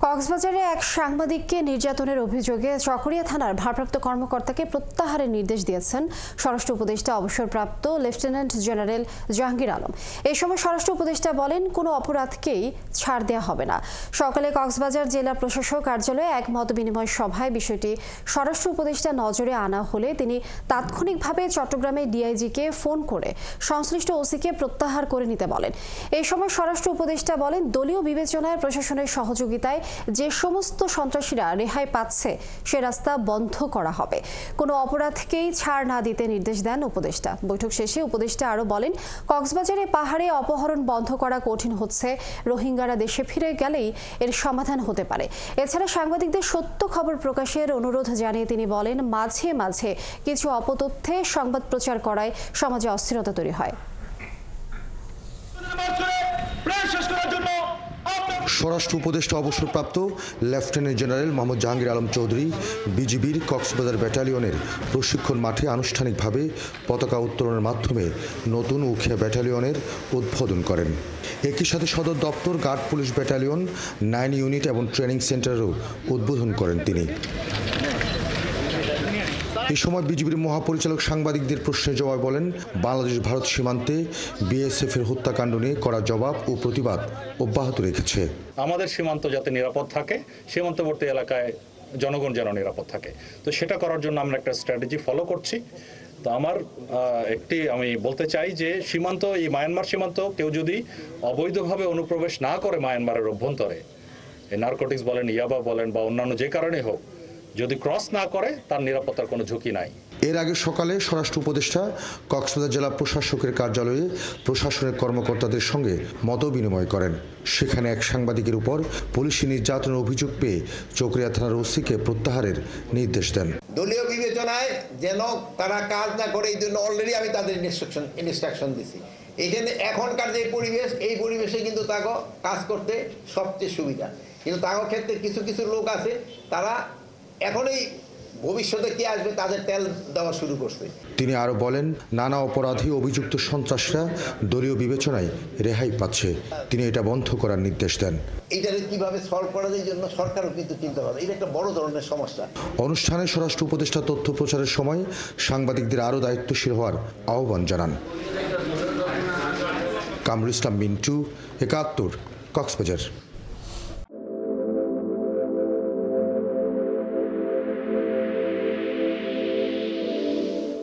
কক্সবাজারে এক সাংবাদিককে নির্যাতনের অভিযোগে চকরিয়া থানার ভারপ্রাপ্ত কর্মকর্তাকে প্রত্যাহারের নির্দেশ দিয়েছেন স্বরাষ্ট্র উপদেষ্টা অবসরপ্রাপ্ত লেফটেন্যান্ট জেনারেল জাহাঙ্গীর আলম। এই সময় স্বরাষ্ট্র উপদেষ্টা বলেন, কোনো অপরাধকেই ছাড় দেওয়া হবে না। সকালে কক্সবাজার জেলা প্রশাসক কার্যালয়ে এক মতবিনিময় সভায় বিষয়টি স্বরাষ্ট্র উপদেষ্টা নজরে আনা হলে তিনি তাৎক্ষণিকভাবে চট্টগ্রামের ডিআইজিকে ফোন করে সংশ্লিষ্ট ওসিকে প্রত্যাহার করে নিতে বলেন। এই সময় স্বরাষ্ট্র উপদেষ্টা বলেন, দলীয় বিবেচনায় প্রশাসনের সহযোগিতায় যে সমস্ত সন্ত্রাসীরা রেহাই পাচ্ছে সে রাস্তা বন্ধ করা হবে। কোনো অপরাধকেই ছাড় না দিতে নির্দেশ দেন উপদেষ্টা। বৈঠক শেষে উপদেষ্টা আরও বলেন, কক্সবাজারে পাহাড়ে অপহরণ বন্ধ করা কঠিন হচ্ছে। রোহিঙ্গারা দেশে ফিরে গেলেই এর সমাধান হতে পারে। এছাড়া সাংবাদিকদের সত্য খবর প্রকাশের অনুরোধ জানিয়ে তিনি বলেন, মাঝে মাঝে কিছু অপতথ্যে সংবাদ প্রচার করায় সমাজে অস্থিরতা তৈরি হয়। স্বরাষ্ট্র উপদেষ্টা অবসরপ্রাপ্ত লেফটেন্যান্ট জেনারেল মোহাম্মদ জাহাঙ্গীর আলম চৌধুরী বিজিবির কক্সবাজার ব্যাটালিয়নের প্রশিক্ষণ মাঠে আনুষ্ঠানিকভাবে পতাকা উত্তোলনের মাধ্যমে নতুন উখিয়া ব্যাটালিয়নের উদ্বোধন করেন। একই সাথে সদর দপ্তর, গার্ড পুলিশ ব্যাটালিয়ন, 9 ইউনিট এবং ট্রেনিং সেন্টারও উদ্বোধন করেন তিনি। এই সময় বিজিবির মহাপরিচালক সাংবাদিকদের প্রশ্নের জবাব বলেন, বাংলাদেশ ভারত সীমান্তে বিএসএফের হত্যাকাণ্ড নিয়ে কড়া জবাব ও প্রতিবাদ অব্যাহত রেখেছে। আমাদের সীমান্ত যাতে নিরাপদ থাকে, সীমান্তবর্তী এলাকায় জনগণ যেন নিরাপদ থাকে, তো সেটা করার জন্য আমরা একটা স্ট্র্যাটেজি ফলো করছি। তো আমি বলতে চাই যে সীমান্ত, এই মায়ানমার সীমান্ত কেউ যদি অবৈধভাবে অনুপ্রবেশ না করে মায়ানমারের অভ্যন্তরে, নারকোটিক্স বলেন, ইয়াবা বলেন বা অন্যান্য যে কারণে হোক, যদি ক্রস না করে তার নিরাপত্তার কোনো ঝুঁকি নাই। এর আগে সকালে স্বরাষ্ট্র উপদেষ্টা কক্সবাজার জেলা প্রশাসকের কার্যালয়ে প্রশাসনের কর্মকর্তাদের সঙ্গে মতবিনিময় করেন। সেখানে এক সাংবাদিকের উপর পুলিশি নির্যাতনের অভিযোগ পেয়ে চকরিয়া থানার ওসিকে প্রত্যাহারের নির্দেশ দেন। দলীয় বিবেচনায় যেন তারা কাজ না করে, এই জন্য অলরেডি আমি তাদের ইনস্ট্রাকশন দিছি। এখানে এখনকার যে পরিবেশ, এই পরিবেশে কিন্তু তাকে কাজ করতে সবচেয়ে সুবিধা। কিন্তু তার ক্ষেত্রে কিছু কিছু লোক আছে, তারা এখনই ভবিষ্যতে কি আসবে তাদের তেল দেওয়া শুরু করছে। তিনি আরও বলেন, নানা অপরাধী অভিযুক্ত সন্ত্রাসীরা দলীয় বিবেচনায় রেহাই পাচ্ছে। তিনি এটা বন্ধ করার নির্দেশ দেন। এইটাকে কিভাবে সলভ করা যায়, জন্য সরকারও কিন্তু চিন্তা করে। এটা একটা বড় ধরনের সমস্যা। অনুষ্ঠানে স্বরাষ্ট্র উপদেষ্টা তথ্য প্রচারের সময় সাংবাদিকদের আরও দায়িত্বশীল হওয়ার আহ্বান জানান। কামরুল ইসলাম মিন্টু, ৭১, কক্সবাজার।